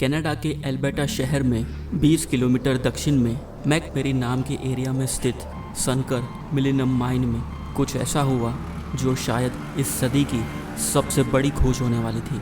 Canada के Alberta शहर में 20 किलोमीटर दक्षिण में मैकमेरी नाम के एरिया में स्थित सनकर मिलेनियम माइन में कुछ ऐसा हुआ जो शायद इस सदी की सबसे बड़ी खोज होने वाली थी।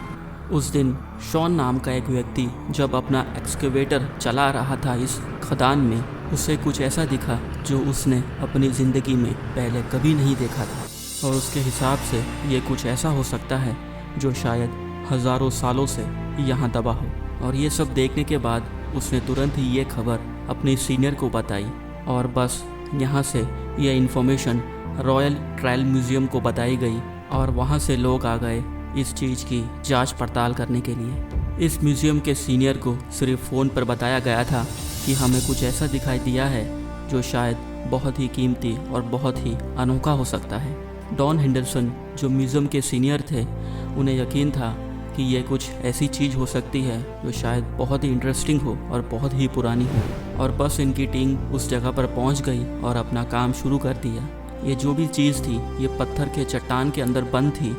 उस दिन शॉन नाम का एक व्यक्ति जब अपना एक्सकेवेटर चला रहा था इस खदान में, उसे कुछ ऐसा दिखा जो उसने अपनी ज़िंदगी में पहले कभी नहीं देखा था। और उसके हिसाब से ये कुछ ऐसा हो सकता है जो शायद हज़ारों सालों से यहाँ दबा हो। और ये सब देखने के बाद उसने तुरंत ही ये खबर अपने सीनियर को बताई और बस यहाँ से ये इन्फॉर्मेशन रॉयल ट्रायल म्यूज़ियम को बताई गई और वहाँ से लोग आ गए इस चीज़ की जांच पड़ताल करने के लिए। इस म्यूज़ियम के सीनियर को सिर्फ फ़ोन पर बताया गया था कि हमें कुछ ऐसा दिखाई दिया है जो शायद बहुत ही कीमती और बहुत ही अनोखा हो सकता है। डॉन हेंडरसन जो म्यूज़ियम के सीनियर थे, उन्हें यकीन था कि ये कुछ ऐसी चीज़ हो सकती है जो शायद बहुत ही इंटरेस्टिंग हो और बहुत ही पुरानी हो। और बस इनकी टीम उस जगह पर पहुंच गई और अपना काम शुरू कर दिया। ये जो भी चीज़ थी ये पत्थर के चट्टान के अंदर बंद थी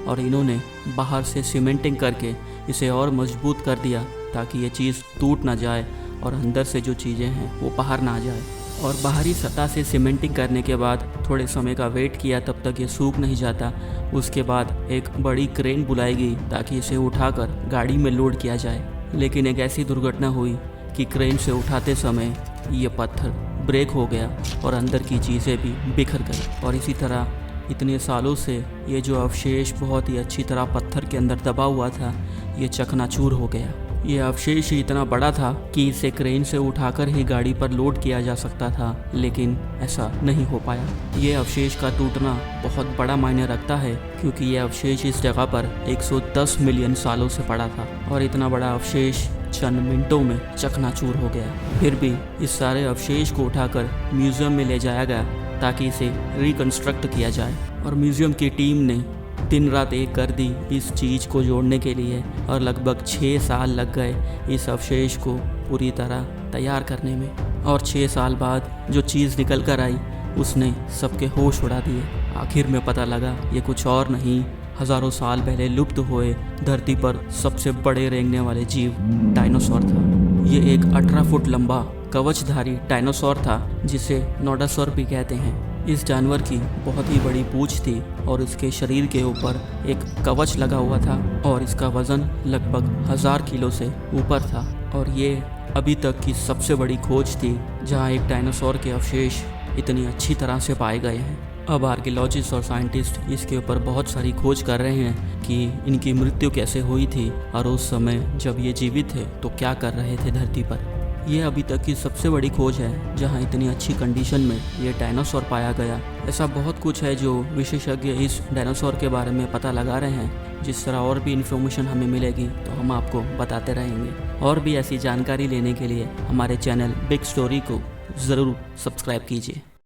और इन्होंने बाहर से सीमेंटिंग करके इसे और मजबूत कर दिया ताकि ये चीज़ टूट ना जाए और अंदर से जो चीज़ें हैं वो बाहर ना जाए। और बाहरी सतह से सीमेंटिंग करने के बाद थोड़े समय का वेट किया, तब तक ये सूख नहीं जाता। उसके बाद एक बड़ी क्रेन बुलाई गई ताकि इसे उठाकर गाड़ी में लोड किया जाए। लेकिन एक ऐसी दुर्घटना हुई कि क्रेन से उठाते समय ये पत्थर ब्रेक हो गया और अंदर की चीज़ें भी बिखर गई। और इसी तरह इतने सालों से ये जो अवशेष बहुत ही अच्छी तरह पत्थर के अंदर दबा हुआ था, ये चकनाचूर हो गया। ये अवशेष ही इतना बड़ा था कि इसे क्रेन से उठाकर ही गाड़ी पर लोड किया जा सकता था, लेकिन ऐसा नहीं हो पाया। ये अवशेष का टूटना बहुत बड़ा मायने रखता है क्योंकि ये अवशेष इस जगह पर 110 मिलियन सालों से पड़ा था और इतना बड़ा अवशेष चंद मिनटों में चकनाचूर हो गया। फिर भी इस सारे अवशेष को उठाकर म्यूज़ियम में ले जाया गया ताकि इसे रिकंस्ट्रक्ट किया जाए। और म्यूज़ियम की टीम ने दिन रात एक कर दी इस चीज़ को जोड़ने के लिए और लगभग 6 साल लग गए इस अवशेष को पूरी तरह तैयार करने में। और 6 साल बाद जो चीज़ निकल कर आई उसने सबके होश उड़ा दिए। आखिर में पता लगा ये कुछ और नहीं, हज़ारों साल पहले लुप्त हुए धरती पर सबसे बड़े रेंगने वाले जीव डायनासोर था। ये एक 18 फुट लंबा कवचधारी डायनासोर था जिसे नोडासोर भी कहते हैं। इस जानवर की बहुत ही बड़ी पूंछ थी और इसके शरीर के ऊपर एक कवच लगा हुआ था और इसका वज़न लगभग 1000 किलो से ऊपर था। और ये अभी तक की सबसे बड़ी खोज थी जहां एक डायनासोर के अवशेष इतनी अच्छी तरह से पाए गए हैं। अब आर्कियोलॉजिस्ट और साइंटिस्ट इसके ऊपर बहुत सारी खोज कर रहे हैं कि इनकी मृत्यु कैसे हुई थी और उस समय जब ये जीवित थे तो क्या कर रहे थे धरती पर। ये अभी तक की सबसे बड़ी खोज है जहां इतनी अच्छी कंडीशन में ये डायनासोर पाया गया। ऐसा बहुत कुछ है जो विशेषज्ञ इस डायनासोर के बारे में पता लगा रहे हैं। जिस तरह और भी इन्फॉर्मेशन हमें मिलेगी तो हम आपको बताते रहेंगे। और भी ऐसी जानकारी लेने के लिए हमारे चैनल बिग स्टोरी को ज़रूर सब्सक्राइब कीजिए।